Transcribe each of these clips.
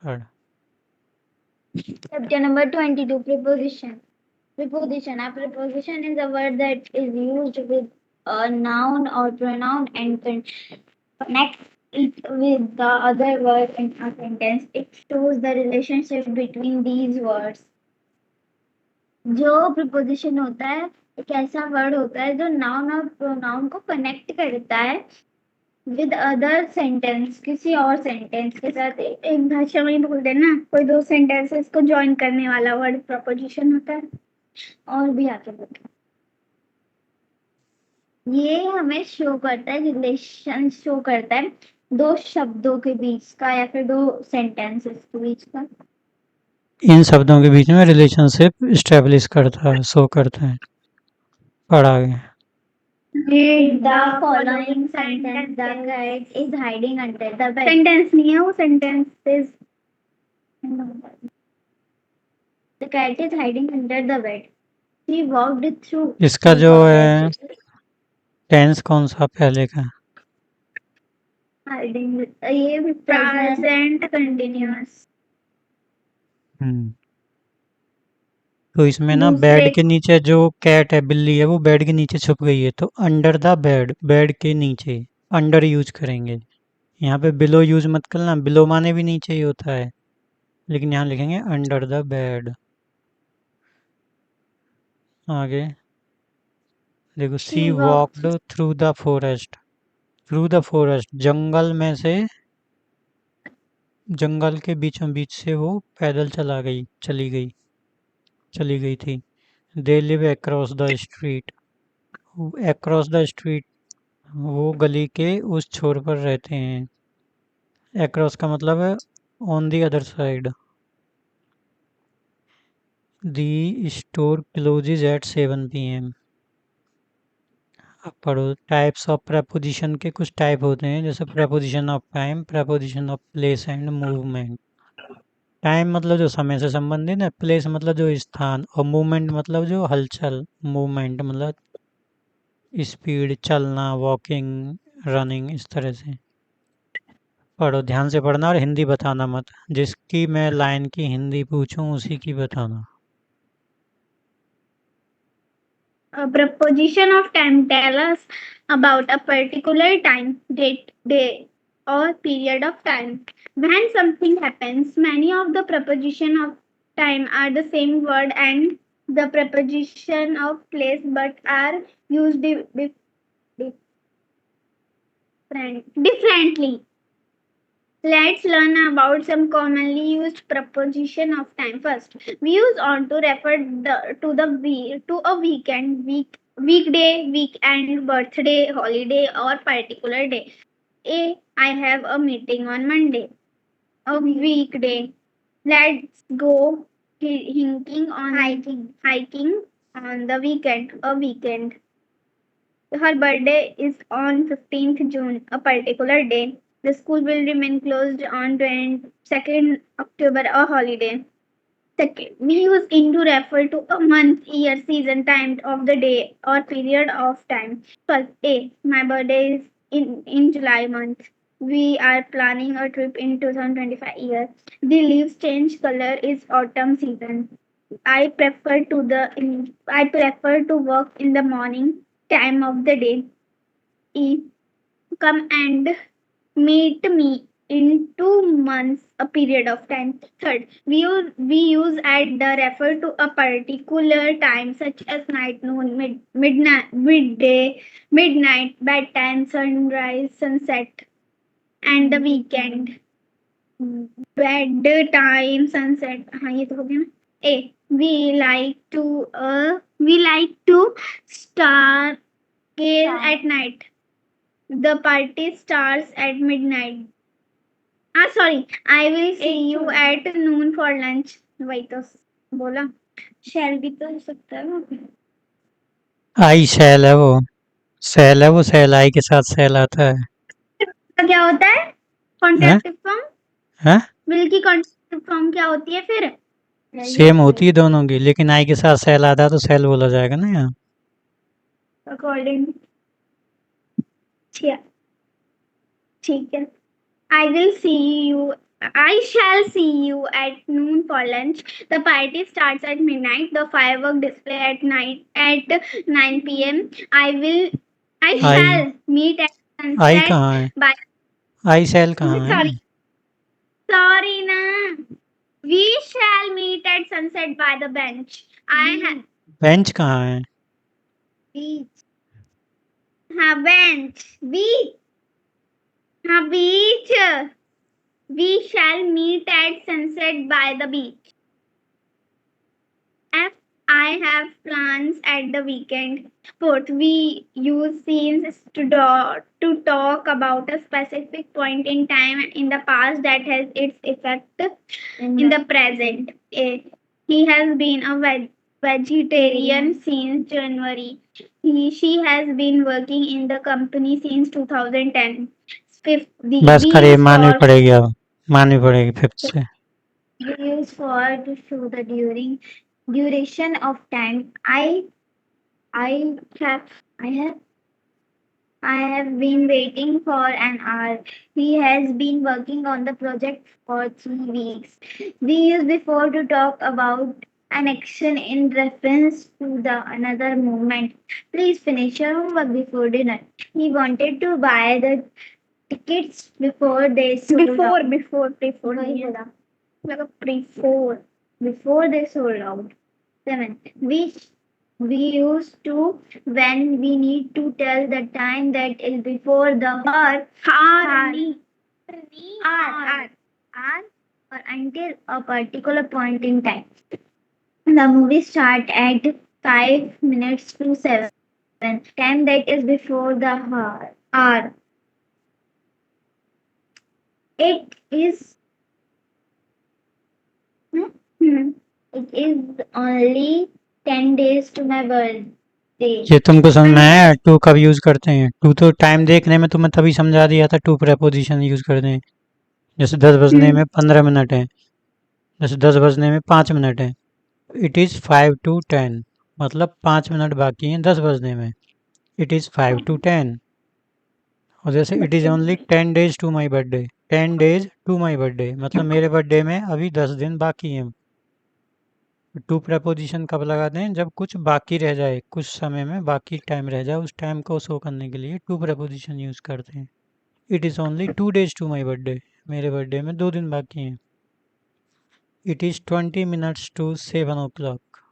पढ़। Chapter number 22, preposition. Preposition. A preposition is a word that is used with a noun or pronoun and connects it with the other word in a sentence. It shows the relationship between these words. जो preposition होता है एक ऐसा word होता है जो noun और pronoun को कनेक्ट करता है विद अदर सेंटेंस, किसी और सेंटेंस के साथ। एक भाषा में ही बोल देना, कोई दो सेंटेंसेस को ज्वाइन करने वाला वर्ड प्रपोजिशन होता है। और भी आगे बढ़ो। ये हमें शो करता है, रिलेशन शो करता है दो शब्दों के बीच का या फिर दो सेंटेंसेस के बीच का। इन शब्दों के बीच में रिलेशनशिप स्टेब्लिश करता है, शो करता है। पढ़ा गया। The following sentence, the cat is hiding under the bed. Sentence नहीं है वो, sentence is the cat is hiding under the bed. She walked through. इसका जो है टेंस कौन सा पहले का? Hiding, ये भी present continuous। तो इसमें ना बेड के नीचे जो कैट है, बिल्ली है, वो बेड के नीचे छुप गई है, तो अंडर द बेड, बेड के नीचे, अंडर यूज करेंगे। यहाँ पे बिलो यूज मत करना, बिलो माने भी नीचे ही होता है, लेकिन यहाँ लिखेंगे अंडर द बेड। आगे देखो, she walked through the forest. Through the forest, जंगल में से, जंगल के बीचों बीच से वो पैदल चली गई थी। They live across the street. Across the street, वो गली के उस छोर पर रहते हैं। अक्रॉस का मतलब है on the other side. The store closes at 7 PM। अब पढ़ो, टाइप्स ऑफ प्रपोजिशन के कुछ टाइप होते हैं, जैसे preposition of time, preposition of place and movement. Time मतलब जो समय से संबंधित है, प्लेस मतलब जो स्थान, और मूवमेंट मतलब जो हलचल, मूवमेंट मतलब स्पीड, चलना, वॉकिंग, रनिंग, इस तरह से। पढ़ो, ध्यान से पढ़ना और हिंदी बताना मत। जिसकी मैं लाइन की हिंदी पूछूं उसी की बताना। A preposition of time tell us about a particular time, date, day, or period of time. When something happens, many of the preposition of time are the same word and the preposition of place but are used differently. Let's learn about some commonly used preposition of time first. We use on to refer to a weekend, weekday, weekend, birthday, holiday, or particular day. I have a meeting on Monday. A weekday. Let's go hiking on the weekend. A weekend. Her birthday is on 15th June, a particular day. The school will remain closed on 22nd October, a holiday. Second, we use in to refer to a month, year, season, time of the day, or period of time. First, my birthday is in July month. We are planning a trip in 2025 year. The leaves change color is autumn season. I prefer to work in the morning time of the day. Come and meet me in 2 months, a period of time. Third, we use at the refer to a particular time such as night, noon, midnight, midday, midnight, bedtime, sunrise, sunset, and the weekend. Bed time, sunset. हाँ ये तो हो गया ना. A. We like to stargaze at night. The party starts at midnight. Sorry. I will see you at noon for lunch. वही तो बोला. Shall भी तो हो सकता है ना. आई शैल है वो, शैल है वो, शैल आई के साथ शैल आता है। तो क्या होता है? कॉन्ट्रैक्टिव फॉर्म. है विल की कॉन्ट्रैक्टिव फॉर्म क्या होती है फिर? सेम होती है दोनों की, लेकिन आई के साथ शैल आता है तो शैल बोला जाएगा ना यहाँ। अकॉर्डिंग. ठीक है. I will see you I shall see you at noon for lunch. The party starts at midnight. The firework display at night at 9 p.m. I I shall meet at I sunset कहाँ है? by. I cell कहाँ है? Sorry, sorry, na. We shall meet at sunset by the bench. I have bench कहाँ है? beach. हाँ bench. Beach. हाँ beach. We shall meet at sunset by the beach. F. I have plans at the weekend. Fourth, we use scenes to talk about a specific point in time in the past that has its effect in the present. He has been a vegetarian since January. She has been working in the company since 2010. Fifth, the बस we करे use मानवी for पड़ेगी अब मानवी पड़ेगी fifth से used for to show the duration of time. I have I have I have been waiting for an hour. He has been working on the project for 3 weeks. We used before to talk about an action in reference to the another movement. Please finish your homework before dinner. He wanted to buy the tickets before they sold out. Before like a before they sold out. 7. We used to when we need to tell the time that is before the hour or until a particular point in time. The movie start at 5 minutes to 7. Time that is before the hour. It is it is only 10 days to my birthday. ये तुमको समझ में आया to कब use करते हैं to तो time देखने में तुम्हें तभी समझा दिया था टू प्रेपोजिशन यूज करते हैं जैसे 10 बजने में 15 मिनट है जैसे 10 बजने में 5 मिनट है इट इज़ 5 to 10 मतलब 5 मिनट बाकी हैं 10 बजने में इट इज़ 5 to 10 और जैसे it is only 10 days to my birthday 10 days to my birthday मतलब मेरे बर्थडे में अभी 10 दिन बाकी हैं टू प्रपोजिशन कब लगाते हैं जब कुछ बाकी रह जाए कुछ समय में बाकी टाइम रह जाए उस टाइम को शो करने के लिए टू प्रपोजिशन यूज़ करते हैं it is only 2 days to my birthday मेरे बर्थडे में 2 दिन बाकी हैं it is 20 minutes to 7 o'clock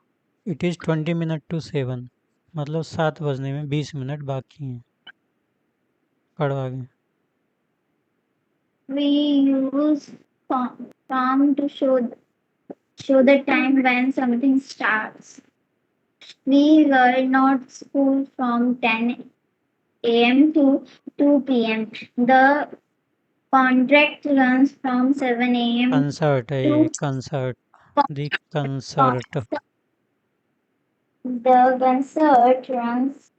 it is 20 minutes to 7 मतलब 7 बजने में 20 मिनट बाकी हैं पढ़ो आगे We use from to show the time when something starts. We were not school from 10 a.m. to 2 p.m. The contract runs from 7 a.m. Concert है to ये concert the concert the concert runs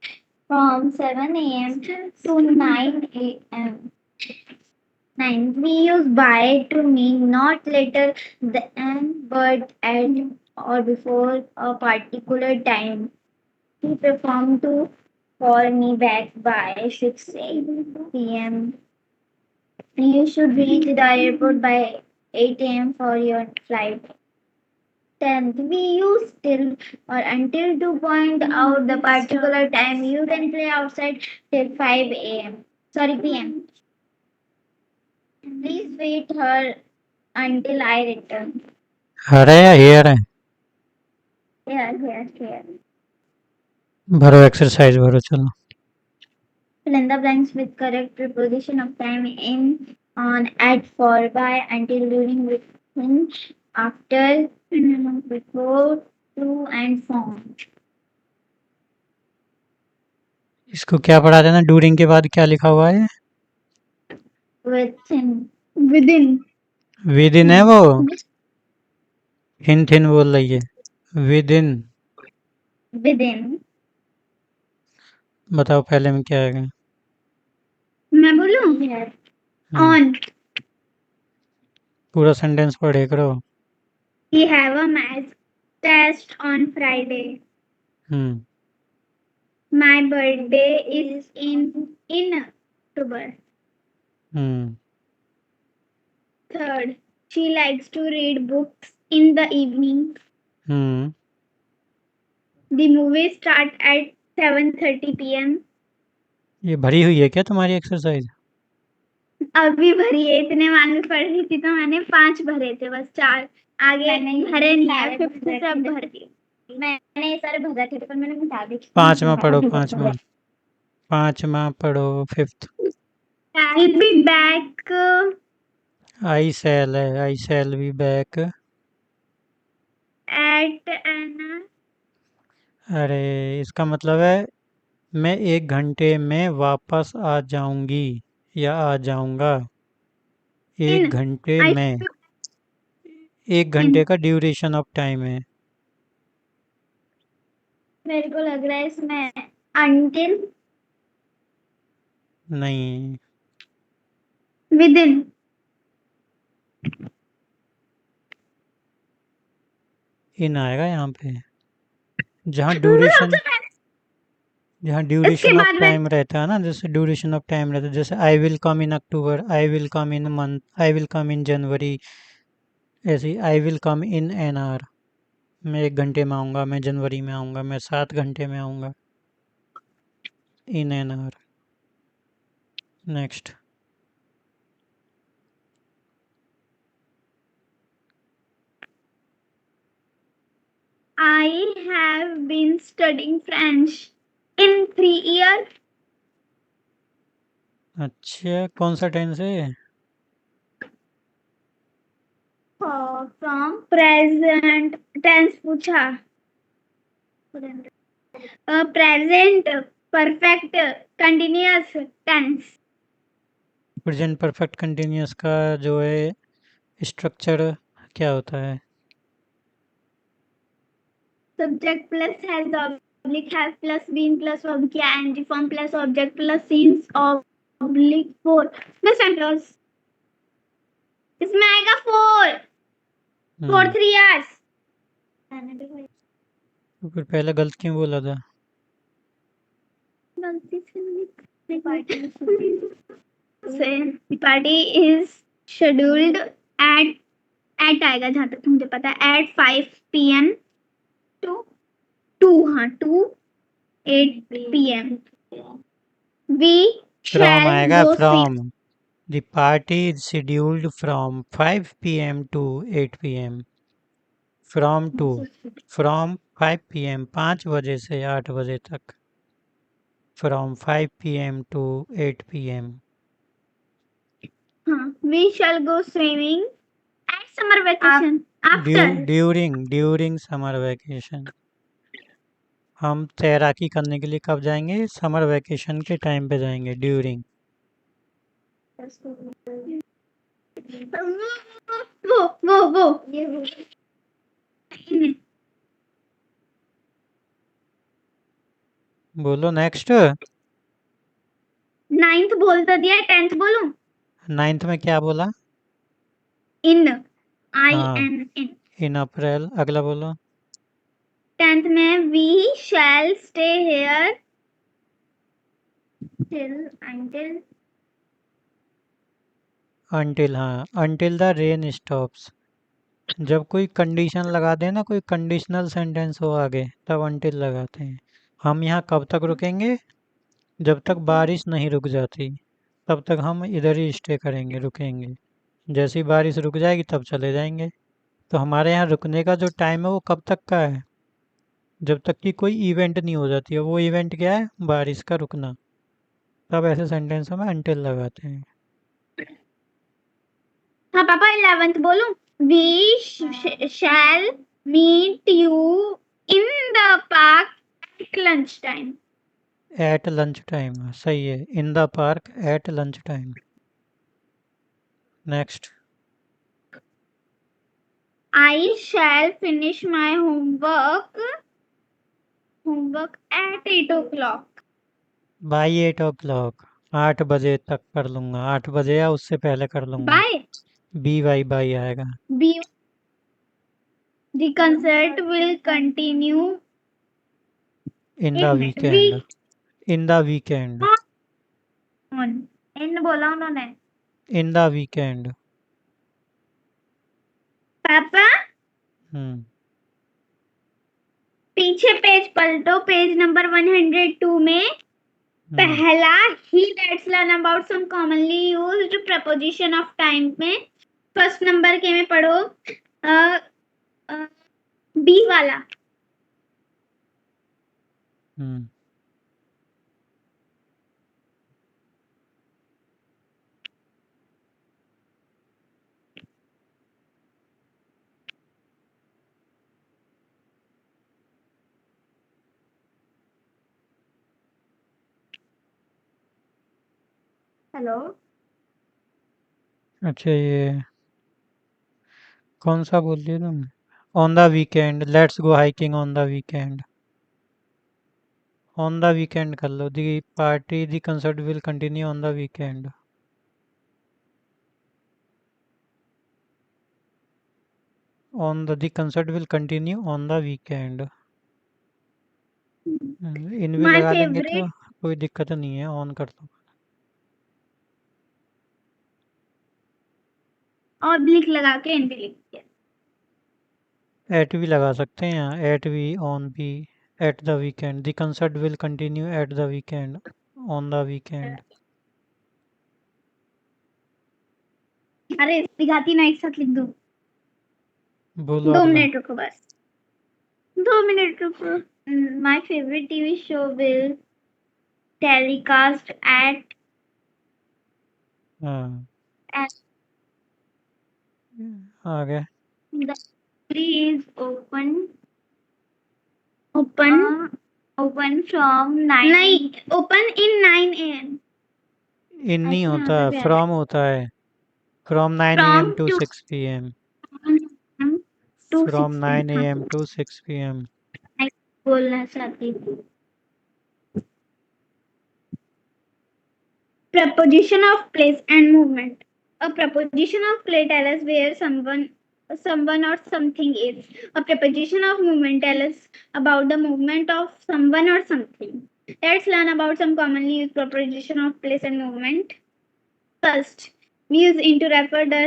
from 7 a.m. to 9 a.m. 9. We use by to mean not later than but at or before a particular time. He performed to call me back by 6 p.m. You should reach the airport by 8 a.m. for your flight. 10th, we use till or until to point out the particular time you can play outside till 5 a.m. Sorry, p.m. Please wait here until I return. हर है या hair है Here. भरो exercise भरो चलो Fill in the blanks with correct preposition of time in, on, at, for, by, until, during, within, after, before, to, and from. इसको क्या पढ़ा देना डूरिंग के बाद क्या लिखा हुआ है Within. विद इन है वो हिन थिन बोल रही है विद इन Within. बताओ पहले में क्या है मैं बोलूं on. पूरा सेंटेंस पढ़े करो We have a math test on Friday. Hmm My birthday is in October. Hmm Third, She likes to read books in the evening. The movie starts at 7:30 p.m. ये भरी हुई है क्या तुम्हारी एक्सरसाइज? अभी भरी है, इतने मांगे पड़ रही थी तो मैंने 5 भरे थे, बस 4 आगे भरे नहीं है, 5th से सब भर दिए। मैंने ये सारे भरे थे पर मैंने मिटा दिए। पांचवा पढ़ो, पांचवा पढ़ो, 5th। I'll be back I shall be back. at an अरे इसका मतलब है मैं 1 घंटे में वापस आ जाऊंगी या आ जाऊंगा। in 1 घंटे I में, 1 घंटे in का ड्यूरेशन ऑफ टाइम है। मेरे को लग रहा है इसमें until नहीं, within इन आएगा यहाँ पे, जहाँ इसके ड्यूरेशन ऑफ बाद में टाइम रहता है ना, जैसे ड्यूरेशन ऑफ टाइम रहता है, जैसे I will come in October, I will come in month, I will come in January, ऐसे I will come in an hour. मैं 1 घंटे में आऊँगा, मैं जनवरी में आऊँगा, मैं 7 घंटे में आऊँगा, इन an our. Next. I have been studying French in 3 years. अच्छा, कौन सा टेंस है? From present tense पूछा। Present perfect continuous tense. Present perfect continuous का जो है स्ट्रक्चर क्या होता है? Subject plus has oblique have plus been plus verb किया ing form plus object plus since oblique 4 में clause इसमें आएगा 4 for 3 years। तो फिर पहले गलत क्यों बोला था? गलती से the party is scheduled at आएगा जहाँ तक मुझे पता है at 5 p.m. to 2 8 p.m. We from shall आएगा, go from. The party is scheduled from 5 p.m. to 8 p.m. From to, from 5 p.m. 5 बजे से 8 बजे तक, from 5 p.m. to 8 p.m. We shall go swimming at summer vacation after during summer vacation. हम तैराकी करने के लिए कब जाएंगे? समर वैकेशन के टाइम पे जाएंगे, ड्यूरिंग। वो बोलो नेक्स्ट। 9th बोल तो दिया 10th बोलूं? 9th में क्या बोला? इन हाँ, in इन अप्रैल। अगला बोलो। 10th में we shall stay here until हाँ, until द रेन स्टॉप्स। जब कोई कंडीशन लगा दे ना, कोई कंडीशनल सेंटेंस हो आगे, तब until लगाते हैं। हम यहाँ कब तक रुकेंगे? जब तक बारिश नहीं रुक जाती, तब तक हम इधर ही स्टे करेंगे, रुकेंगे। जैसे ही बारिश रुक जाएगी तब चले जाएंगे। तो हमारे यहाँ रुकने का जो टाइम है वो कब तक का है? जब तक कि कोई इवेंट नहीं हो जाती है। वो इवेंट क्या है? बारिश का रुकना। तब ऐसे सेंटेंसों में until लगाते हैं। हाँ पापा 11th बोलूं? We shall meet you in the park at lunch time. At lunch time, सही है। In the park at lunch time. Next. I shall finish my homework at 8 o'clock. By 8 o'clock, 8 बजे तक कर लूँगा। 8 बजे या उससे पहले कर लूँगा। By बाई आएगा। B. The concert will continue in the in weekend, in the weekend, on. In बोला उन्होंने। In the weekend. पापा हम्म पीछे पेज पलटो, पेज नंबर 102 में पहला ही let's learn about some commonly used preposition of time में first number के में पढ़ो बी वाला। हेलो अच्छा, ये कौन सा बोल दिया तुम? On the weekend, let's go hiking on the weekend. On the weekend कर लो, the party the concert will continue on the weekend. On the concert will continue on the weekend. इन भी माय लगा लेंगे तो फेवरेट कोई दिक्कत नहीं है, ऑन कर दो। और ब्लिक लगा के इन पे लिख दिया। एट भी लगा सकते हैं यहाँ, एट भी, ऑन भी। At the weekend, the concert will continue at the weekend, on the weekend. अरे दिखाती ना, एक साथ लिख दो। बोलो 2 अगला। मिनट रुको बस, 2 मिनट रुको। My favourite TV show will telecast at हाँ, आगे। the is open from 9 नहीं, open in 9 a.m. इन नहीं अच्छा, यहाँ होता, पे भी आता फ्रॉम होता है। From 9 from AM to to 6 PM। 6 from 9 p.m. AM to 6 PM। मैं बोलना चाहती हूँ। Preposition of place and movement. A preposition of place tells us where someone or something is. A preposition of movement tells us about the movement of someone or something. Let's learn about some commonly used preposition of place and movement. First, we use in to refer the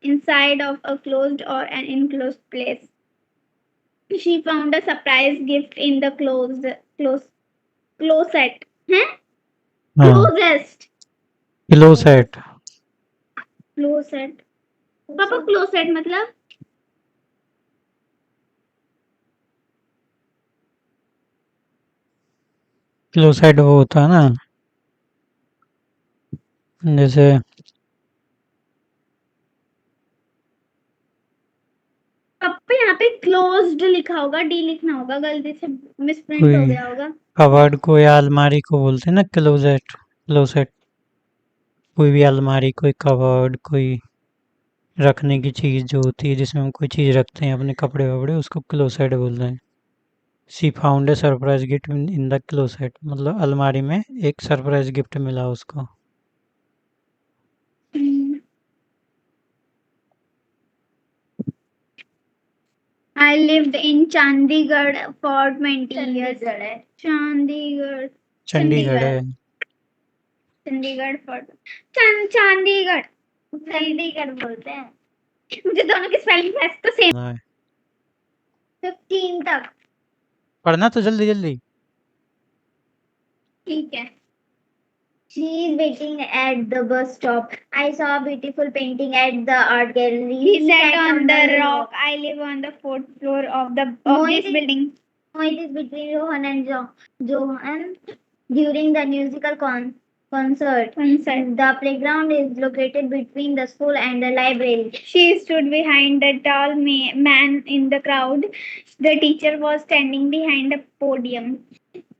inside of a closed or an enclosed place. She found a surprise gift in the closet. Huh? Closest. Closet. Closet पापा, closet मतलब closet वो होता है ना, जैसे पापा यहाँ पे क्लोज्ड लिखा होगा, डी लिखना होगा, गलती से मिसप्रिंट हो कोई गया होगा। कबर्ड को या अलमारी को बोलते हैं ना क्लोसेट। क्लोसेट कोई भी अलमारी, कोई कबर्ड, कोई रखने की चीज़ जो होती है जिसमें हम कोई चीज़ रखते हैं, अपने कपड़े वपड़े, उसको क्लोसेट बोलते हैं। She found a surprise gift in the closet, मतलब अलमारी में एक सरप्राइज गिफ्ट मिला उसको। I lived in Chandigarh for 20 years. Chandigarh Chandigarh है। चंडीगढ़ for चंडीगढ़ चंडीगढ़ बोलते हैं। मुझे दोनों की स्पेलिंग वैसे तो सेम। हाँ, 15 तक पढ़ना तो जल्दी जल्दी। ठीक है। She is waiting at the bus stop. I saw a beautiful painting at the art gallery. He sat on the rock. I live on the 4th floor of this building. Mohit is between Rohan and Johan during the musical concert. The playground is located between the school and the library. She stood behind the tall man in the crowd. The teacher was standing behind the podium.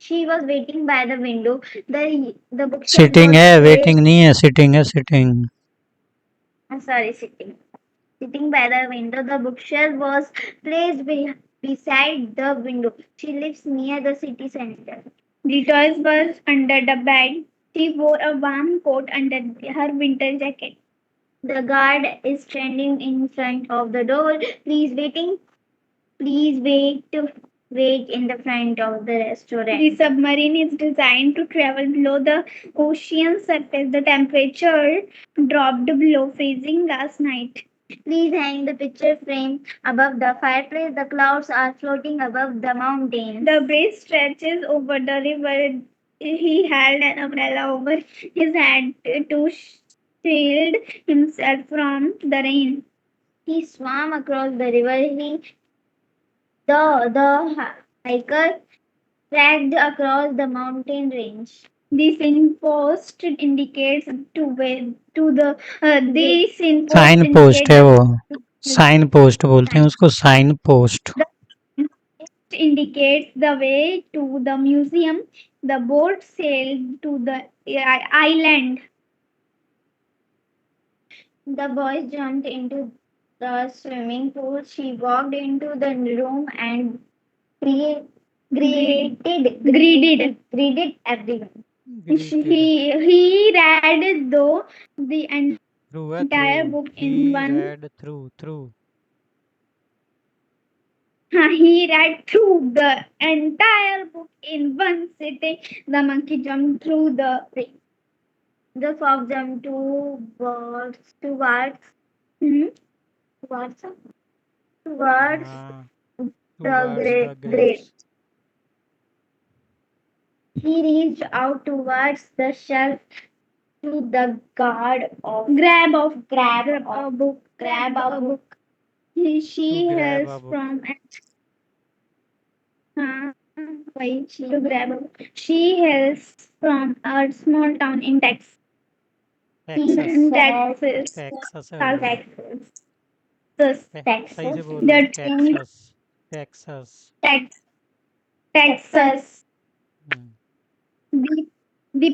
She was waiting by the window. The bookshelf sitting was है, placed. Waiting नहीं है, sitting है, sitting. Sorry, sitting. Sitting by the window, the bookshelf was placed beside the window. She lives near the city center. The toys were under the bed. She wore a warm coat under her winter jacket. The guard is standing in front of the door. Please wait in the front of the restaurant. The submarine is designed to travel below the ocean surface. The temperature dropped below freezing last night. Trees hang the picture frame above the fireplace. The clouds are floating above the mountains. The bridge stretches over the river. He held an umbrella over his head to shield himself from the rain. He swam across the river. The hiker tracked across the mountain range. The signpost indicates the signpost signpost है indicates वो, signpost बोलते हैं उसको, signpost. the indicates the way to the museum. The boat sailed to the island. The boys jumped into the swimming pool. She walked into the room and cre- greeted everyone. He read though the through है, entire through, book he in one. Red through, through. He read through the entire book in one sitting. The monkey jumped through the ring. The fox jumped towards hmm, towards towards हाँ, the towards the grave. grapes। He reached out towards the shelf to the guard of grab a book. To She grab has a book। from why she to grab a book. She hails from a small town in Texas. Texas, Texas. Texas है वो। Texas. सही से Texas. बोलो, The train Texas, Texas. Texas. Hmm, The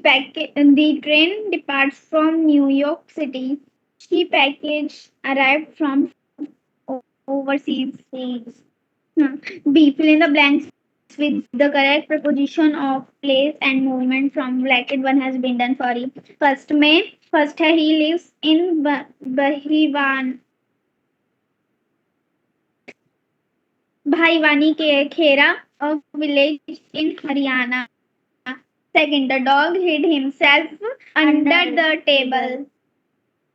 the train departs from New York City. She package arrived from overseas. B. Fill in the blanks with the correct preposition of place and movement from bracket one has been done for you. First May. First है he lives in Bahiwan. Bhaiwani ke Khera, a village in Haryana. Second, the dog hid himself under the table.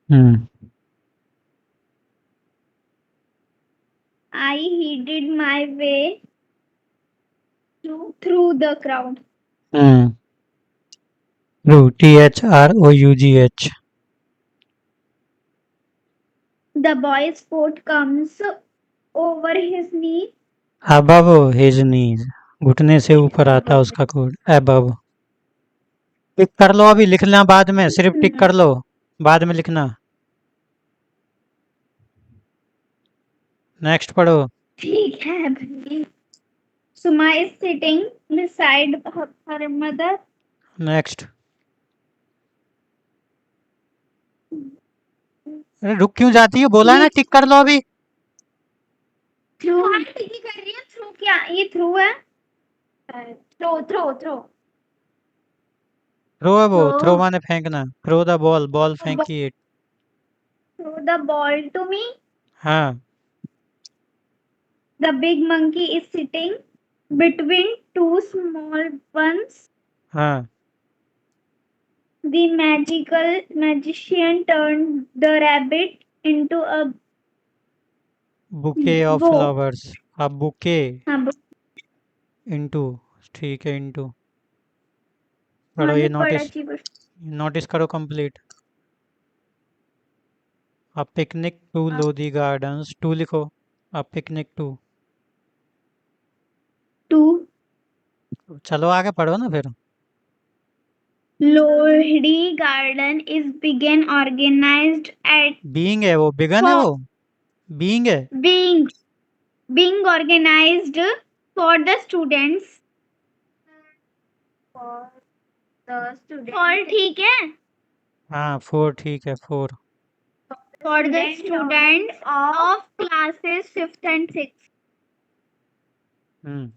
Hmm, I headed my way through the crowd. Hmm, through, THROUGH। The boy's coat comes over his knee. Above his knees, घुटने से ऊपर आता है उसका code, above. टिक कर लो, अभी लिखना बाद में, सिर्फ टिक कर लो, बाद में लिखना। नेक्स्ट पढ़ो। ठीक है भाई। Suma is sitting beside her mother. Next. अरे रुक क्यों जाती है, बोला है ना टिक कर लो अभी। थ्रू हाँ टिक ही कर रही है। थ्रू क्या ये थ्रू है? थ्रो थ्रो है वो, थ्रो थ्रो माने फेंकना, थ्रो द बॉल, बॉल फेंकी it. Throw the ball to me. हाँ, The big monkey is sitting between two small ones. हाँ, The magician turned the rabbit into a bouquet of bow. Flowers. अब bouquet हाँ into, ठीक है, into. पढ़ो मैंने ये पढ़ा नोटिस, जी बस। नोटिस करो कंप्लीट। अब picnic to Lodhi Gardens, to लिखो, अब पिकनिक टू। टू चलो आगे पढ़ो ना फिर। Lohri garden is began organized at being है वो, बिगन है for वो, बीइंग है। being organized for the students. For ठीक है? हाँ, फोर ठीक है, for. For the students of classes 5th and 6th. हम्म,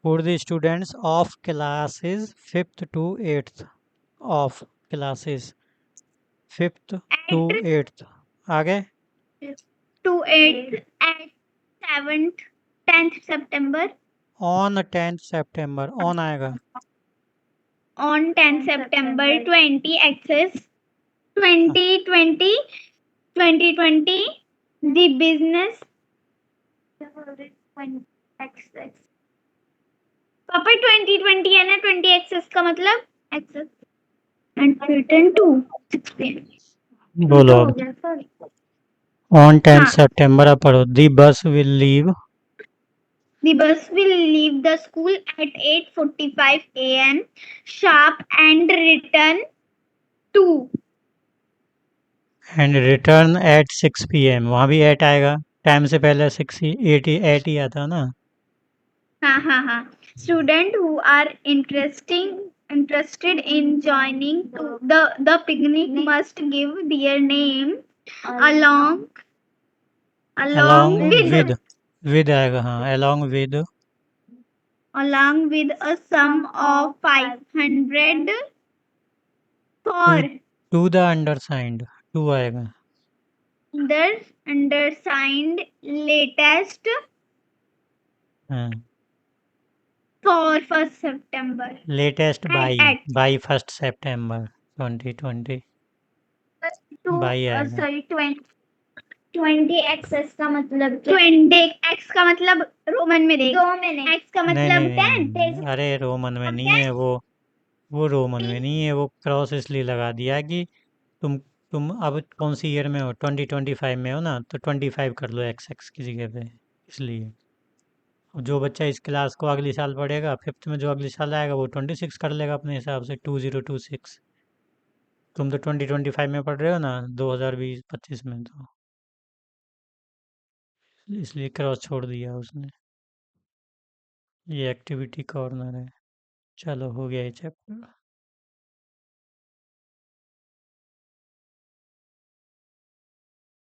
for the students of classes fifth to eighth, of classes fifth to At eighth. आगे। to 8th at 7th 10th September. On 10th September, on आएगा। On 10th September 20 access 2020 2020 the business पापा 2020 है ना 20 access का मतलब access and return to 6 p.m. बोलो हो अब। गया sorry ऑन 10 हाँ सितंबर अब पढ़ो। दी बस will leave the bus will leave the school at 8:45 a.m. sharp and return to and return at 6 PM। वहाँ भी एट आएगा, टाइम से पहले 6 ही 8 ही आता ना। हाँ student who are interested in joining to the picnic must give their name along along along with with आएगा, हाँ along with a sum of 500 to for to the undersigned, to आएगा। the undersigned latest हाँ, for 1st September latest and at by 1 September 2020 to by आएगा। sorry 20 x का मतलब 20 x का मतलब Roman में देख 2 एक्स का नहीं नहीं मतलब नहीं 10 नहीं, अरे रोमन में नहीं है वो रोमन में नहीं है, वो क्रॉस इसलिए लगा दिया कि तुम तुम अब कौन सी ईयर में हो, 2025 में हो ना, तो 25 कर लो एक्स एक्स की जगह पे, इसलिए। और जो बच्चा इस क्लास को अगले साल पढ़ेगा, फिफ्थ में जो अगले साल आएगा, वो 26 कर लेगा अपने हिसाब से, 2026। तुम तो 2025 में पढ़ रहे हो ना, 2020-25 में, तो इसलिए क्रॉस छोड़ दिया उसने। ये एक्टिविटी कॉर्नर है। चलो, हो गया ये चैप्टर।